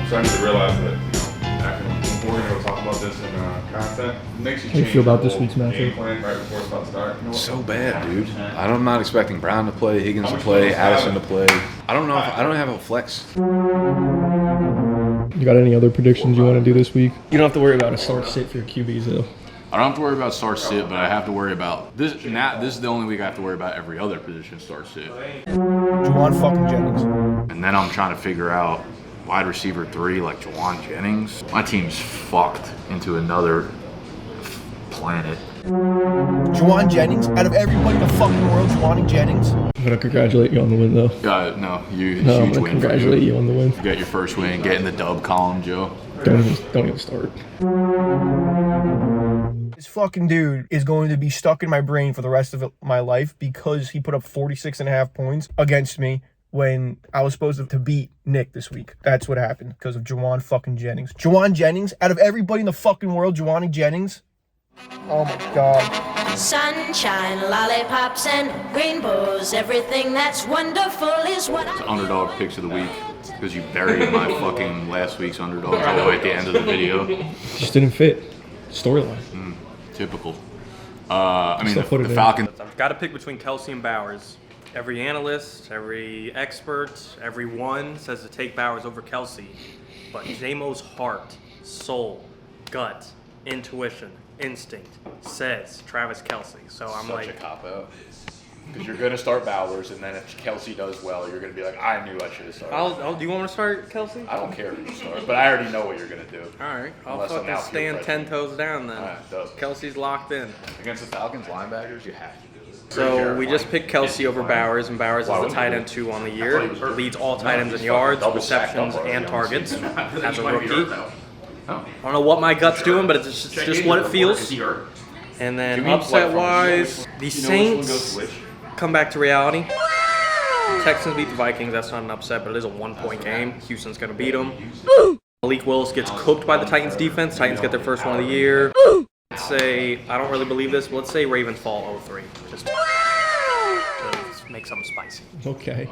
Starting to realize that, after we're going to talk about this in content, it makes you How do you feel about this week's matchup? game plan right before it's about to start. So bad, dude. I'm not expecting Brown to play, Higgins to play, Addison to play. I don't know. I don't have a flex. You got any other predictions you want to do this week? You don't have to worry about a start sit for your QBs though. I don't have to worry about start sit, but I have to worry about this. This is the only week I have to worry about every other position start sit. Juwan fucking Jennings. And then I'm trying to figure out wide receiver 3 like Juwan Jennings. My team's fucked into another planet. Juwan Jennings. Out of everybody in the fucking world, Juwan Jennings. I'm gonna congratulate you on the win though. No, I'm huge gonna win congratulate you on the win. You got your first win. Get in the dub column, Joe. Don't even start. This fucking dude is going to be stuck in my brain for the rest of my life because he put up 46.5 points against me when I was supposed to beat Nick this week. That's what happened because of Juwan fucking Jennings. Juwan Jennings, out of everybody in the fucking world, Juwan Jennings. Oh my God. Sunshine, lollipops, and rainbows. Everything that's wonderful is what I... Underdog picks of the week because you buried my fucking last week's underdog all the way at the end of the video. Just didn't fit. Storyline. Typical. I mean, Still put the it in. Falcons. I've got to pick between Kelsey and Bowers. Every analyst, every expert, everyone says to take Bowers over Kelsey. But J-Mo's heart, soul, gut, intuition, instinct says Travis Kelsey. So I'm Such like, a cop-out. Because you're going to start Bowers, and then if Kelsey does well, you're going to be like, I knew I should have started. do you want me to start Kelsey? I don't care who you start, but I already know what you're going to do. All right, I'll Unless I'm fucking out stand here 10 toes down then. All right, dope. Kelsey's locked in. Against the Falcons linebackers, you have to do it. So we just picked Kelsey over Bowers, and Bowers is the tight end 2 on the year. Leads all tight ends in yards, receptions, and targets as a rookie. I don't know what my gut's doing, but it's just what it feels. And then upset-wise, the Saints come back to reality. Texans beat the Vikings. That's not an upset, but it is a 1-point game. Houston's going to beat them. Malik Willis gets cooked by the Titans defense. Titans get their first one of the year. Let's say, I don't really believe this, but let's say Ravens fall 0-3. Just to make something spicy. Okay.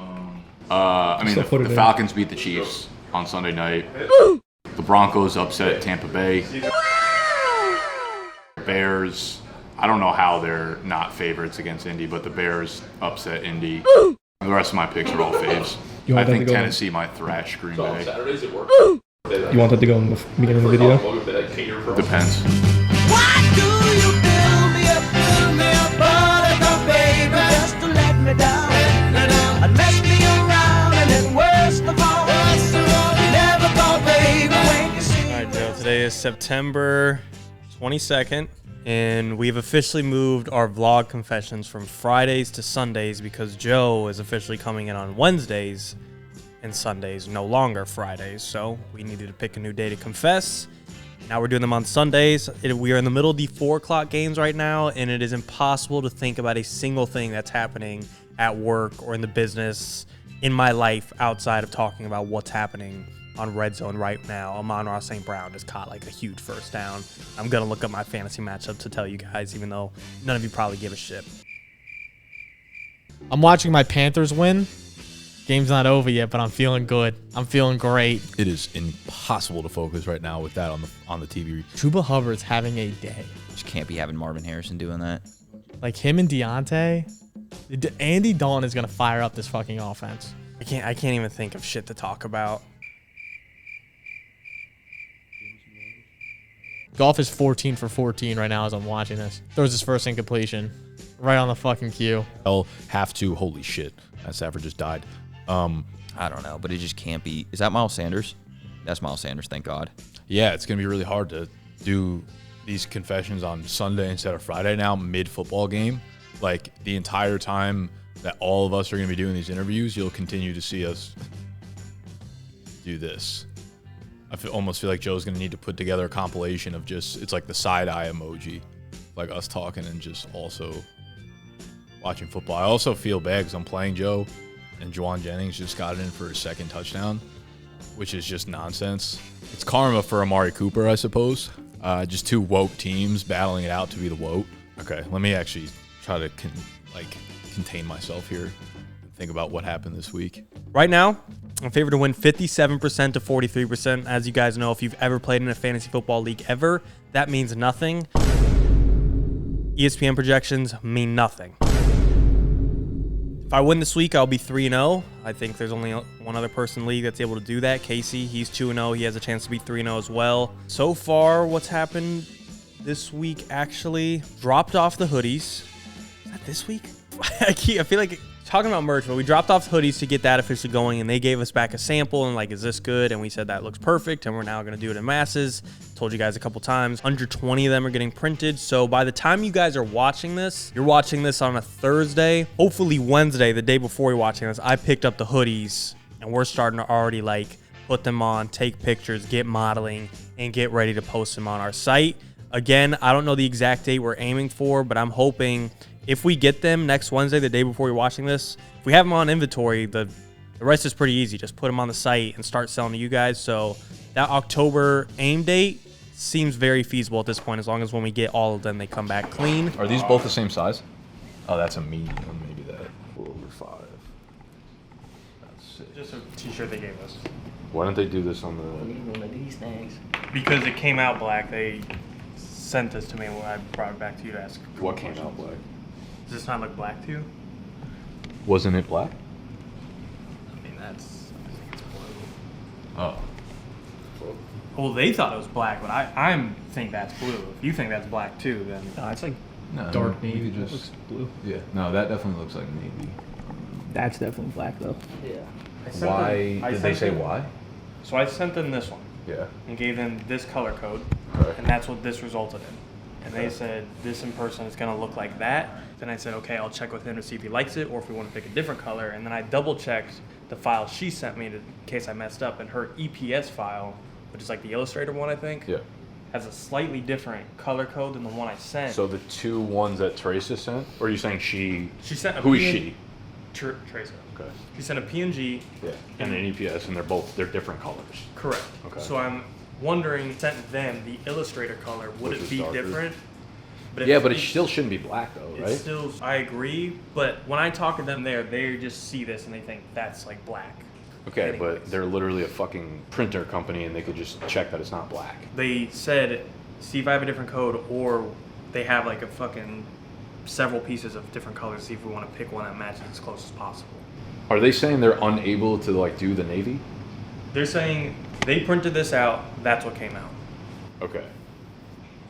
I mean, Still put the it in. Falcons beat the Chiefs on Sunday night. The Broncos upset Tampa Bay. Bears, I don't know how they're not favorites against Indy, but the Bears upset Indy. The rest of my picks are all faves. You I want that think to go Tennessee might thrash Green Bay. You want that to go in the beginning of the video? Depends. Why do you build me up, buttercup baby, just to let me down, and mess me around, and then worst of all, never thought, baby, when you see me. All right, Joe, today is September 22nd, and we've officially moved our vlog confessions from Fridays to Sundays because Joe is officially coming in on Wednesdays and Sundays, no longer Fridays. So we needed to pick a new day to confess. Now we're doing them on Sundays. We are in the middle of the 4 o'clock games right now, and it is impossible to think about a single thing that's happening at work or in the business in my life outside of talking about what's happening on Red Zone right now. Amon-Ra St. Brown just caught like a huge first down. I'm going to look up my fantasy matchup to tell you guys, even though none of you probably give a shit. I'm watching my Panthers win. Game's not over yet, but I'm feeling good. I'm feeling great. It is impossible to focus right now with that on the TV. Chuba Hubbard's having a day. Just can't be having Marvin Harrison doing that. Like him and Deontay. Andy Dalton is going to fire up this fucking offense. I can't even think of shit to talk about. Goff is 14 for 14 right now as I'm watching this. Throws his first incompletion. Right on the fucking cue. I'll have to. Holy shit. That Stafford just died. I don't know, but it just can't be. Is that Miles Sanders? That's Miles Sanders, thank God. Yeah, it's going to be really hard to do these confessions on Sunday instead of Friday now, mid-football game. Like, the entire time that all of us are going to be doing these interviews, you'll continue to see us do this. I almost feel like Joe's going to need to put together a compilation of just, it's like the side-eye emoji, like us talking and just also watching football. I also feel bad because I'm playing Joe, and Juwan Jennings just got in for his second touchdown, which is just nonsense. It's karma for Amari Cooper, I suppose. Just two woke teams battling it out to be the woke. Okay, let me actually try to contain myself here and think about what happened this week. Right now, I'm favored to win 57% to 43%. As you guys know, if you've ever played in a fantasy football league ever, that means nothing. ESPN projections mean nothing. If I win this week, I'll be 3-0. I think there's only one other person in the league that's able to do that. Casey, he's 2-0. He has a chance to be 3-0 as well. So far, what's happened this week actually dropped off the hoodies. Is that this week? I feel like talking about merch, but we dropped off hoodies to get that officially going, and they gave us back a sample and like, is this good? And we said that looks perfect, and we're now going to do it in masses. Told you guys a couple times, 120 of them are getting printed. So by the time you guys are watching this, you're watching this on a Thursday, hopefully Wednesday, the day before you're watching this, I picked up the hoodies and we're starting to already like put them on, take pictures, get modeling, and get ready to post them on our site. Again, I don't know the exact date we're aiming for, but I'm hoping if we get them next Wednesday, the day before you're watching this, if we have them on inventory, the rest is pretty easy. Just put them on the site and start selling to you guys. So that October aim date seems very feasible at this point, as long as when we get all of them, they come back clean. Are these both the same size? Oh, that's a medium. Maybe that. A little over 5. That's sick. Just a t-shirt they gave us. Why don't they do this on the... One of these things. Because it came out black, they sent this to me when I brought it back to you to ask. What came out black? Does this not look black to you? Wasn't it black? I mean, I think it's blue. Oh. Well, they thought it was black, but I think that's blue. If you think that's black too, then It's like No, dark you navy. could That just- looks blue. Yeah. No, that definitely looks like navy. That's definitely black though. yeah. Why? Did they say why? So I sent them this one Yeah. and gave them this color code, Okay. and that's what this resulted in. And they said this in person is gonna look like that. Then I said, okay, I'll check with him to see if he likes it or if we want to pick a different color. And then I double checked the file she sent me in case I messed up, and her EPS file, which is like the Illustrator one, I think, Yeah. has a slightly different color code than the one I sent. So the two ones that Teresa sent, or are you saying she? She sent a Who is PN she? Tracer. Okay. She sent a PNG. Yeah. And an EPS, and they're different colors. Correct. Okay. So I'm wondering, sent them the Illustrator color, would Which it is be darker. different? But Yeah, but it still shouldn't be black though, right? It's still, I agree, but when I talk to them there, they just see this and they think that's like black. Okay, Anyways. but they're literally a fucking printer company, and they could just check that it's not black. They said, see if I have a different code, or they have like a fucking several pieces of different colors, see if we want to pick one that matches as close as possible. Are they saying they're unable to like do the navy? They're saying they printed this out, that's what came out. Okay.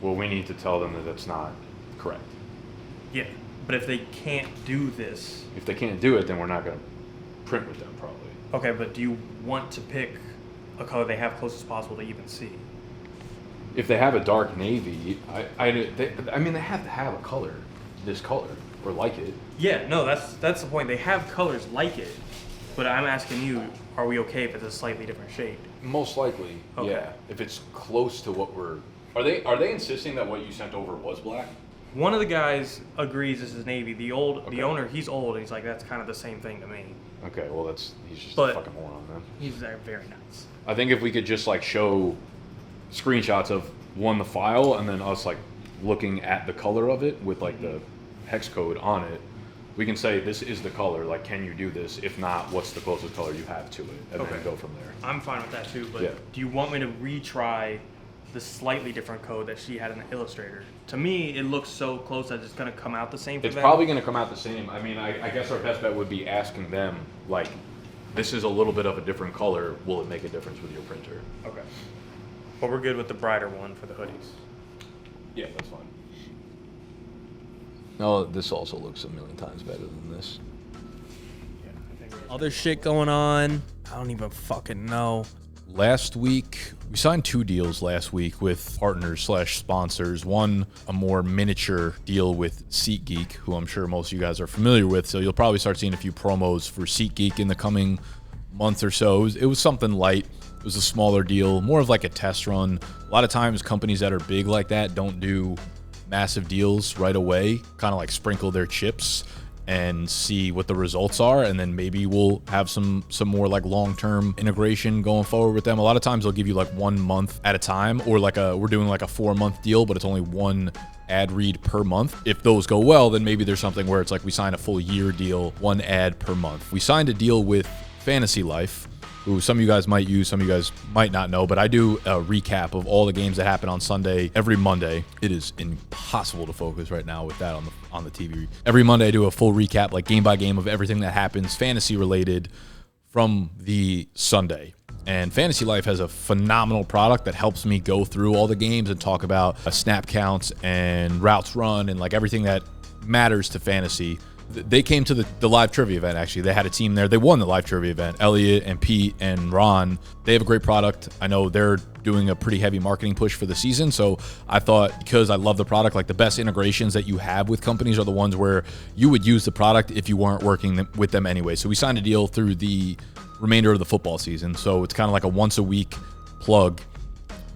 Well, we need to tell them that that's not correct. Yeah, but if they can't do this, If they can't do it, then we're not going to print with them probably. okay, but do you want to pick a color they have close as possible to even see? If they have a dark navy, I mean, they have to have a color, this color, or like it. Yeah, no, that's the point. They have colors like it, but I'm asking you, are we okay if it's a slightly different shade? Most likely, Okay. yeah. If it's close to what we're... Are they insisting that what you sent over was black? One of the guys agrees this is navy. The Okay. owner, he's old, and he's like, that's kind of the same thing to me. Okay, well, he's just But- a fucking moron then. He's very nice. I think if we could just like show screenshots of the file and then us like looking at the color of it with like the hex code on it, we can say this is the color, like can you do this? If not, what's the closest color you have to it? And Okay. then go from there. I'm fine with that too, but Yeah. do you want me to retry the slightly different code that she had in the Illustrator? To me, it looks so close that it's going to come out the same for It's them. probably going to come out the same. I mean, I guess our best bet would be asking them, like, this is a little bit of a different color. Will it make a difference with your printer? Okay. But we're good with the brighter one for the hoodies. Yeah, that's fine. No, this also looks a million times better than this. Other shit going on. I don't even fucking know. Last week, we signed 2 deals last week with partners/sponsors. One, a more miniature deal with SeatGeek, who I'm sure most of you guys are familiar with. So you'll probably start seeing a few promos for SeatGeek in the coming month or so. It was something light. It was a smaller deal, more of like a test run. A lot of times companies that are big like that don't do massive deals right away, kind of like sprinkle their chips and see what the results are, and then maybe we'll have some more like long-term integration going forward with them. A lot of times they'll give you like 1 month at a time, or like we're doing like a 4-month deal, but it's only one ad read per month. If those go well, then maybe there's something where it's like we sign a full year deal, 1 ad per month. We signed a deal with Fantasy Life, who some of you guys might use, some of you guys might not know, but I do a recap of all the games that happen on Sunday every Monday. It is impossible to focus right now with that on the TV. Every Monday I do a full recap, like game by game, of everything that happens fantasy related from the Sunday. And Fantasy Life has a phenomenal product that helps me go through all the games and talk about snap counts and routes run and like everything that matters to fantasy. They came to the live trivia event, actually. They had a team there. They won the live trivia event. Elliot and Pete and Ron, they have a great product. I know they're doing a pretty heavy marketing push for the season. So I thought, because I love the product, like the best integrations that you have with companies are the ones where you would use the product if you weren't working with them anyway. So we signed a deal through the remainder of the football season. So it's kind of like a once a week plug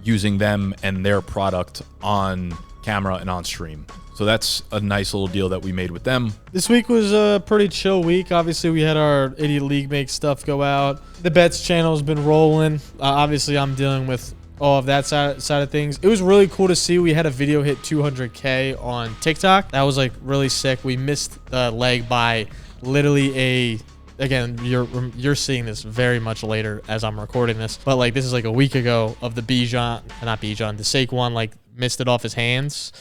using them and their product on camera and on stream. So that's a nice little deal that we made with them. This week was a pretty chill week. Obviously, we had our Idiot League Make stuff go out. The Bets channel has been rolling. Obviously, I'm dealing with all of that side of things. It was really cool to see. We had a video hit 200K on TikTok. That was like really sick. We missed the leg by literally again, you're seeing this very much later as I'm recording this, but like this is like a week ago of the the Saquon like missed it off his hands.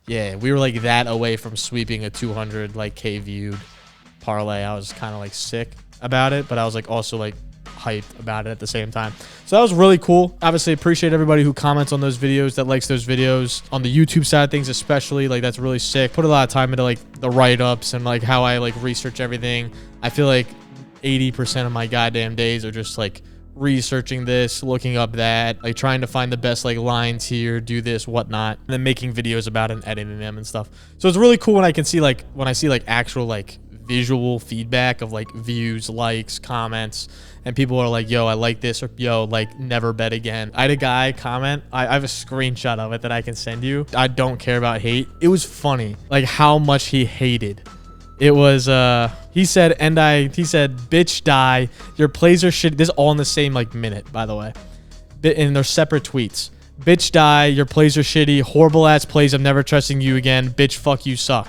Yeah, we were like that away from sweeping a 200 like K viewed parlay. I was kind of like sick about it, but I was like also like hyped about it at the same time. So that was really cool. Obviously appreciate everybody who comments on those videos, that likes those videos on the YouTube side of things, especially. Like that's really sick. Put a lot of time into like the write-ups and like how I like research everything. I feel like 80% of my goddamn days are just like researching this, looking up that, like trying to find the best like lines here, do this, whatnot, and then making videos about it and editing them and stuff. So it's really cool when I see like actual like visual feedback of like views, likes, comments, and people are like, yo, I like this, or yo, like never bet again. I had a guy comment, I have a screenshot of it that I can send you. I don't care about hate. It was funny like how much he hated. It was he said bitch die, your plays are shit. This is all in the same like minute, by the way, and they're separate tweets. Bitch die, your plays are shitty, horrible ass plays, I'm never trusting you again, bitch fuck you suck.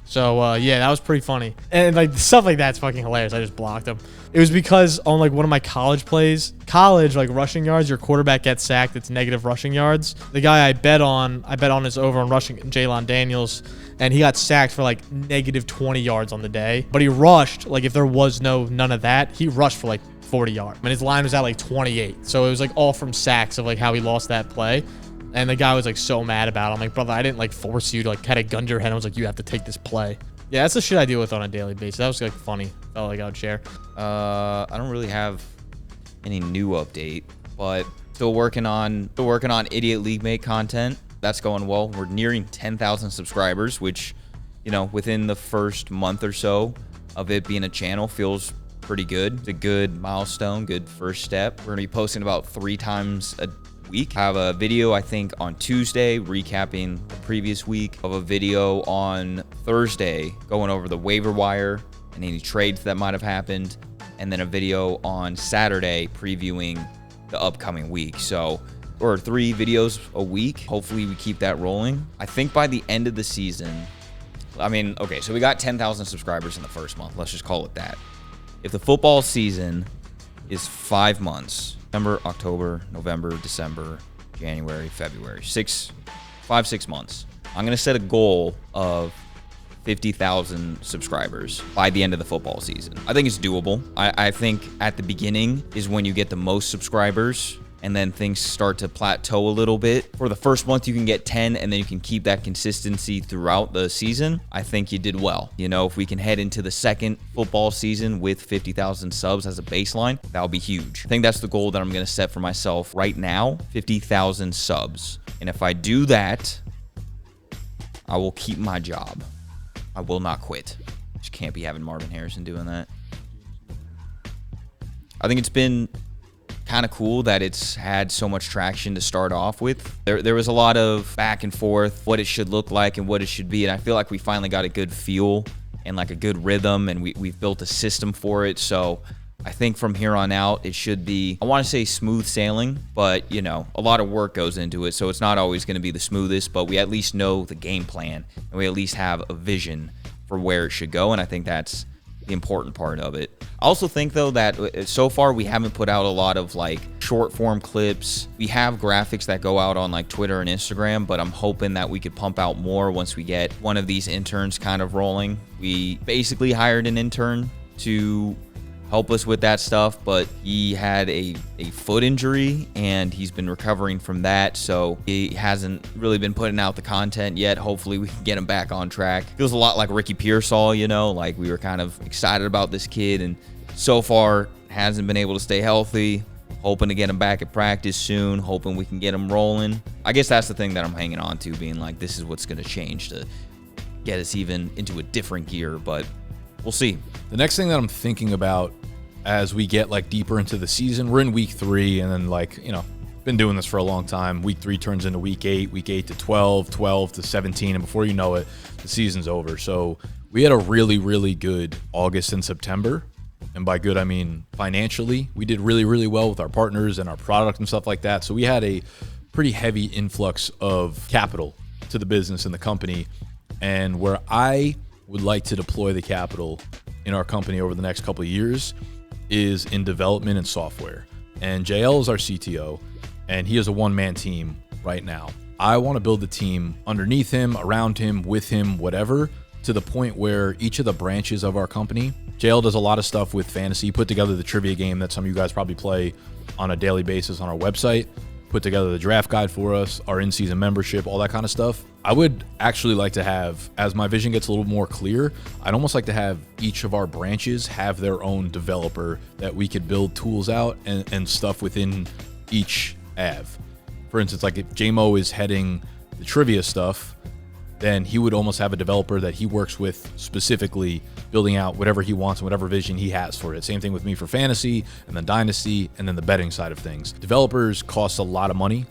So yeah, that was pretty funny, and like stuff like that's fucking hilarious. I just blocked him. It was because on like one of my college plays, like rushing yards, your quarterback gets sacked, it's negative rushing yards. The guy I bet on his over on rushing, Jalen Daniels, and he got sacked for like negative 20 yards on the day. But he rushed, like if there was none of that, he rushed for like 40 yards. And his line was at like 28. So it was like all from sacks of like how he lost that play. And the guy was like so mad about it. I'm like, brother, I didn't like force you to like kind of gun to your head. I was like, you have to take this play. Yeah, that's the shit I deal with on a daily basis. That was like funny. Felt like I would share. I don't really have any new update, but still working on Idiot League Mate content. That's going well. We're nearing 10,000 subscribers, which, you know, within the first month or so of it being a channel feels pretty good. It's a good milestone, good first step. We're gonna be posting about 3 times a week. I have a video, I think, on Tuesday recapping the previous week, of a video on Thursday going over the waiver wire and any trades that might have happened, and then a video on Saturday previewing the upcoming week. So, or 3 videos a week. Hopefully we keep that rolling. I think by the end of the season, I mean, okay, so we got 10,000 subscribers in the first month. Let's just call it that. If the football season is 5 months, September, October, November, December, January, February, 6 months, I'm gonna set a goal of 50,000 subscribers by the end of the football season. I think it's doable. I think at the beginning is when you get the most subscribers, and then things start to plateau a little bit. For the first month, you can get 10, and then you can keep that consistency throughout the season. I think you did well. You know, if we can head into the second football season with 50,000 subs as a baseline, that'll be huge. I think that's the goal that I'm gonna set for myself right now, 50,000 subs. And if I do that, I will keep my job. I will not quit. Just can't be having Marvin Harrison doing that. I think it's been kind of cool that it's had so much traction to start off with. There was a lot of back and forth, what it should look like and what it should be, and I feel like we finally got a good feel and like a good rhythm, and we've built a system for it. So I think from here on out, it should be, I want to say smooth sailing, but, you know, a lot of work goes into it, so it's not always going to be the smoothest, but we at least know the game plan, and we at least have a vision for where it should go, and I think that's the important part of it. I also think, though, that so far we haven't put out a lot of, like, short-form clips. We have graphics that go out on, like, Twitter and Instagram, but I'm hoping that we could pump out more once we get one of these interns kind of rolling. We basically hired an intern to help us with that stuff, but he had a foot injury and he's been recovering from that, so he hasn't really been putting out the content yet. Hopefully we can get him back on track. Feels a lot like Ricky Pearsall, you know, like we were kind of excited about this kid and so far hasn't been able to stay healthy. Hoping to get him back at practice soon, hoping we can get him rolling. I guess that's the thing that I'm hanging on to, being like, this is what's going to change to get us even into a different gear, but we'll see. The next thing that I'm thinking about as we get like deeper into the season, we're in week 3, and then, like, you know, been doing this for a long time. Week 3 turns into week 8 to 12, 12 to 17, and before you know it, the season's over. So we had a really, really good August and September. And by good, I mean financially. We did really, really well with our partners and our product and stuff like that. So we had a pretty heavy influx of capital to the business and the company. And where I would like to deploy the capital in our company over the next couple of years is in development and software. And JL is our CTO, and he is a one-man team right now. I want to build a team underneath him, around him, with him, whatever, to the point where each of the branches of our company, JL does a lot of stuff with fantasy, put together the trivia game that some of you guys probably play on a daily basis on our website, put together the draft guide for us, our in-season membership, all that kind of stuff. I would actually like to have, as my vision gets a little more clear, I'd almost like to have each of our branches have their own developer that we could build tools out and stuff within each av. For instance, like if JMO is heading the trivia stuff, then he would almost have a developer that he works with specifically building out whatever he wants and whatever vision he has for it. Same thing with me for fantasy, and then dynasty, and then the betting side of things. Developers cost a lot of money.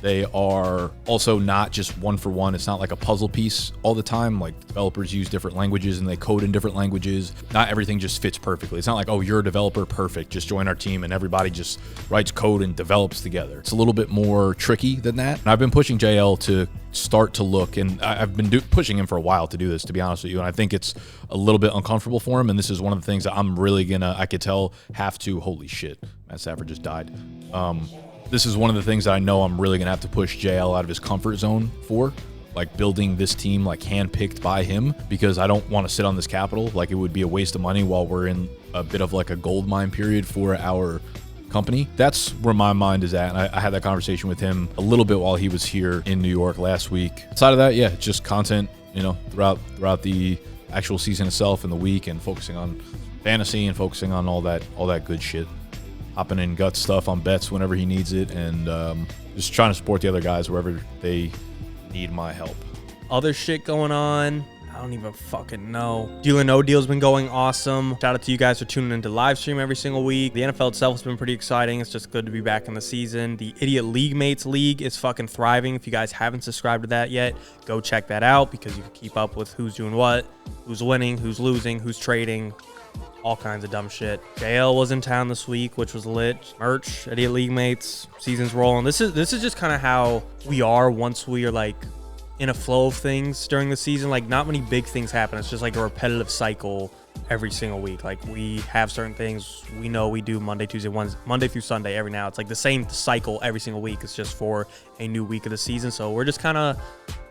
They are also not just one for one. It's not like a puzzle piece all the time. Like, developers use different languages and they code in different languages. Not everything just fits perfectly. It's not like, oh, you're a developer, perfect, just join our team, and everybody just writes code and develops together. It's a little bit more tricky than that. And I've been pushing JL to start to look, and I've been pushing him for a while to do this, to be honest with you. And I think it's a little bit uncomfortable for him. And this is one of the things that I'm really gonna, I could tell, have to, holy shit, Matt Stafford just died. This is one of the things that I know I'm really going to have to push JL out of his comfort zone for, like building this team like handpicked by him, because I don't want to sit on this capital. Like, it would be a waste of money while we're in a bit of like a gold mine period for our company. That's where my mind is at. And I had that conversation with him a little bit while he was here in New York last week. Outside of that, yeah, just content, you know, throughout the actual season itself and the week, and focusing on fantasy and focusing on all that good shit. Hopping in gut stuff on bets whenever he needs it, and just trying to support the other guys wherever they need my help. Other shit going on, I don't even fucking know. Deal or No Deal's been going awesome. Shout out to you guys for tuning into live stream every single week. The NFL itself has been pretty exciting. It's just good to be back in the season. The Idiot League Mates League is fucking thriving. If you guys haven't subscribed to that yet, go check that out, because you can keep up with who's doing what, who's winning, who's losing, who's trading, all kinds of dumb shit. JL was in town this week, which was lit. Merch, Idiot League Mates, season's rolling. This is just kind of how we are once we are like in a flow of things during the season. Like, not many big things happen. It's just like a repetitive cycle every single week. Like, we have certain things we know we do Monday, Tuesday, Wednesday, Monday through Sunday every now. It's like the same cycle every single week. It's just for a new week of the season. So we're just kind of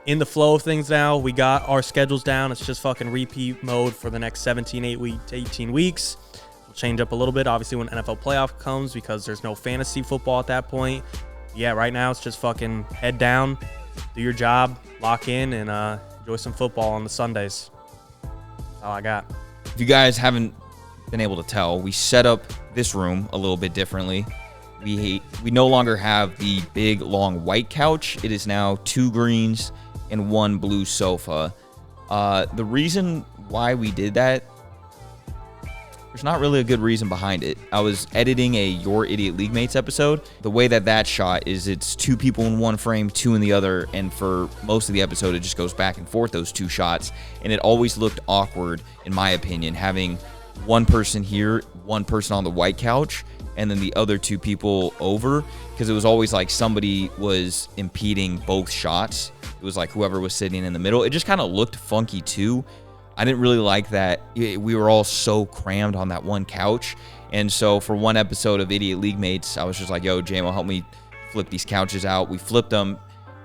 in the flow of things now. We got our schedules down. It's just fucking repeat mode for the next 18 weeks. We'll change up a little bit, obviously, when NFL playoff comes, because there's no fantasy football at that point. Yeah, right now it's just fucking head down, do your job, lock in, and enjoy some football on the Sundays. That's all I got. If you guys haven't been able to tell, we set up this room a little bit differently. We no longer have the big, long white couch. It is now 2 greens and 1 blue sofa. The reason why we did that, there's not really a good reason behind it. I was editing a Your Idiot League Mates episode. The way that shot is it's 2 people in one frame, 2 in the other, and for most of the episode it just goes back and forth, those 2 shots, and it always looked awkward, in my opinion, having one person here, one person on the white couch, and then the other 2 people over, because it was always like somebody was impeding both shots. It was like whoever was sitting in the middle. It just kind of looked funky too. I didn't really like that we were all so crammed on that one couch. And so for one episode of Idiot League Mates, I was just like, yo, JMO, help me flip these couches out. We flipped them.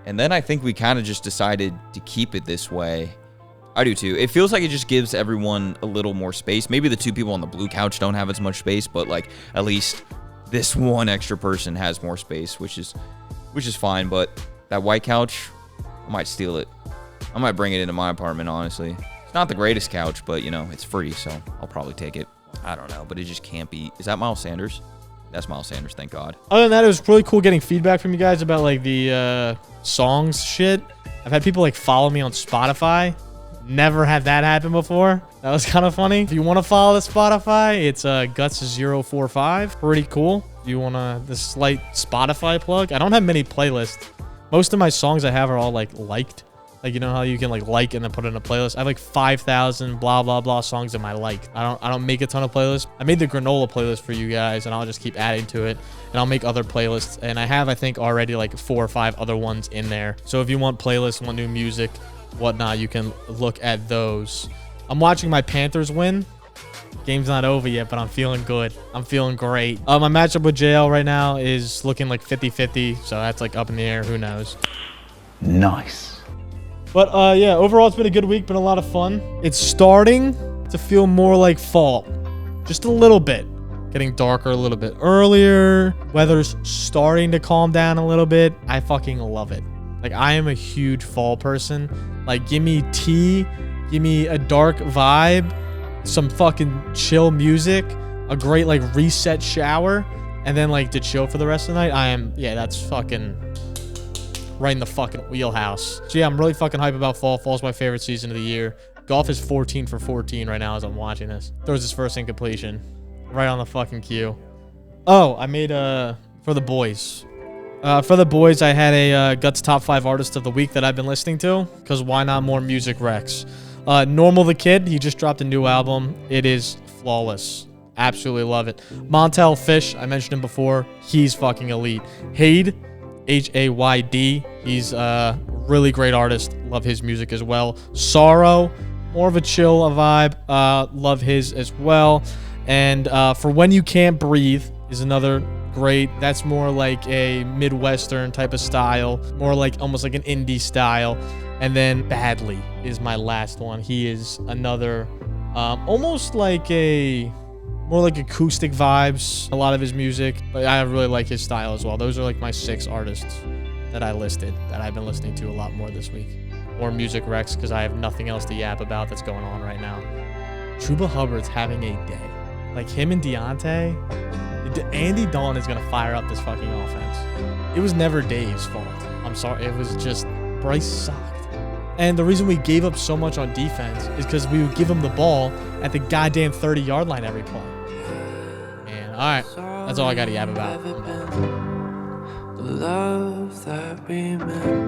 And then I think we kind of just decided to keep it this way. I do too. It feels like it just gives everyone a little more space. Maybe the 2 people on the blue couch don't have as much space, but like at least this one extra person has more space, which is fine. But that white couch, I might steal it. I might bring it into my apartment, honestly. It's not the greatest couch, but, you know, it's free, so I'll probably take it. I don't know, but it just can't be. Is that Miles Sanders? That's Miles Sanders, thank God. Other than that, it was really cool getting feedback from you guys about, like, the songs shit. I've had people, like, follow me on Spotify. Never had that happen before. That was kind of funny. If you want to follow the Spotify, it's Guts045. Pretty cool. If you want the slight Spotify plug. I don't have many playlists. Most of my songs I have are all, like, liked. Like, you know how you can like and then put it in a playlist? I have like 5,000 blah blah blah songs in my liked. I don't make a ton of playlists. I made the granola playlist for you guys, and I'll just keep adding to it, and I'll make other playlists. And I have, I think, already like 4 or 5 other ones in there. So if you want playlists, want new music, whatnot, you can look at those. I'm watching my Panthers win. Game's not over yet, but I'm feeling good. I'm feeling great. My matchup with JL right now is looking like 50-50, so that's like up in the air. Who knows? Nice. But yeah, overall it's been a good week, been a lot of fun. It's starting to feel more like fall, just a little bit. Getting darker a little bit earlier. Weather's starting to calm down a little bit. I fucking love it. Like, I am a huge fall person. Like, give me tea, give me a dark vibe, some fucking chill music, a great like reset shower, and then like to chill for the rest of the night. Yeah, that's fucking right in the fucking wheelhouse. So yeah, I'm really fucking hype about fall. Fall's my favorite season of the year. Golf is 14 for 14 right now as I'm watching this. Throws his first incompletion. Right on the fucking cue. Oh, I made for the boys. For the boys, I had a Guts Top 5 Artist of the Week that I've been listening to, because why not more music Rex? Normal the Kid, he just dropped a new album. It is flawless. Absolutely love it. Montel Fish, I mentioned him before. He's fucking elite. Hayd, Hayd, he's a really great artist. Love his music as well. Sorrow, more of a chill vibe. Love his as well. And For When You Can't Breathe is another great. That's more like a Midwestern type of style. More like almost like an indie style. And then Badly is my last one. He is another almost like a more like acoustic vibes, a lot of his music, but I really like his style as well. Those are like my 6 artists that I listed that I've been listening to a lot more this week. Or music Rex, because I have nothing else to yap about that's going on right now. Chuba Hubbard's having a day. Like him and Deontay, Andy Dalton is gonna fire up this fucking offense. It was never Dave's fault. I'm sorry, it was just Bryce sucked. And the reason we gave up so much on defense is because we would give him the ball at the goddamn 30-yard line every play. And all right, that's all I got to yap about. The love that we meant